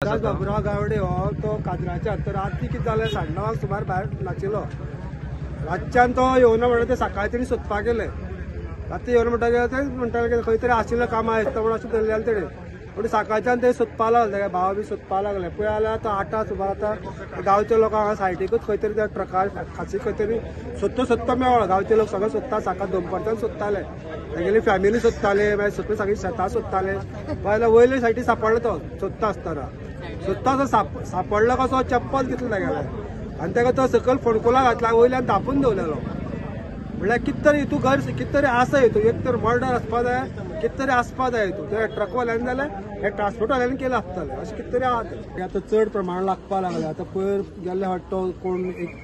बाबुराव गावडे हो तो काजराच्या तर राती कितें जालें 9:30 सुमार भायर नाचिलो. रातच्यान तो येवना म्हणून ते सकाळी तरी सोदपाक गेले. राती येवना म्हणटकीर ते म्हणटाले की खंय तरी आशिल्लें कामां येता म्हणून अशें धरलेलें तेणे. पूण सकाळच्यान ते सोदपाक लागले, तेगे भाव बी सोदपाक लागले. पळय जाल्यार तो 8 सुमार आतां गांवच्या लोकांक हांगा सायडीकूच खंय तरी त्या ट्रकार खासी खंय तरी सोदतो मेळ्ळो. गांवचे लोक सगळे सोदता, सकाळ दनपारच्यान सोदताले. तेगेली फॅमिली सोदताले, मागीर सगळीं सगळीं शेतां सोदताले. पळयल्यार वयले सायडीक सापडलो तो सोदता आसतना. सोदता सापडलो कसो चप्पल घेतलो तेगेले आनी तेका तो सकयल फोणकुला घातला, वयल्यान धापून दवरलेलो. म्हणल्यार कितें तरी हितू घर कितें तरी आसा हितू, एक तर मर्डर आसपा जाय, कितें तरी आसपा जाय हितू. ते ट्रकवाल्यान जाल्यार हे ट्रान्सपोर्टवाल्यान केलें आसतलें, अशें कितें तरी आहा तें. आतां चड प्रमाण लागपा लागलें. आतां पयर गेल्ले फावट तो कोण एक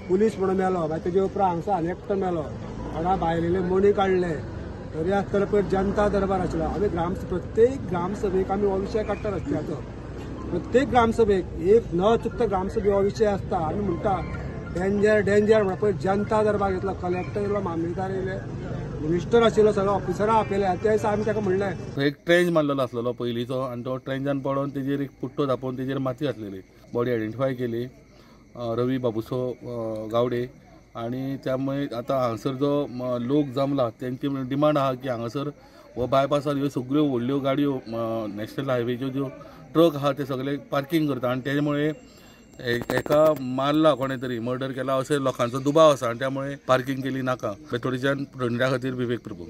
पुलीस म्हणून मेलो, मागीर तेजे उपरांत हांगसर आनी एकटो मेलो. हांगा भायलेले मणी काडले. तरी आसतना पयर जनता दरबार आशिल्लो. आमी प्रत्येक ग्रामसभेक आमी हो विशय काडटा रस्त्याचो. प्रत्येक ग्रामसभेक एक न चुकता ग्रामसभे हो विषय आसता. आमी म्हणटा डेंजर डेंजर म्हणून. पयर जनता दरबार घेतलो, कलेक्टर येयलो, मामलेदार येयले, मिनिस्टर आशिल्लो, सगळे ऑफिसरां आपयले. त्या दिसा आमी ताका म्हणलें एक ट्रेंच मारलेलो आसलेलो पयलींचो आनी तो ट्रेंचान पडोवन तेजेर एक पुट्टो धापून तेजेर माती घातलेली. बॉडी आयडेंटिफाय केली, रवी बाबूसो गावडे. आनी त्यामुळे आतां हांगासर जो लोक जमला तेंची डिमांड आहा की हांगासर हो बायपासार ह्यो सगळ्यो व्हडल्यो गाडयो नॅशनल हायवेच्यो ज्यो ट्रक आहा ते सगळे पार्किंग करता आनी त्यामुळे एका मारला कोणे तरी, मर्डर केला अशें लोकांचो दुबाव आसा आनी त्यामुळे पार्किंग केली नाका. थोडीच्यान खातीर विवेक प्रभू.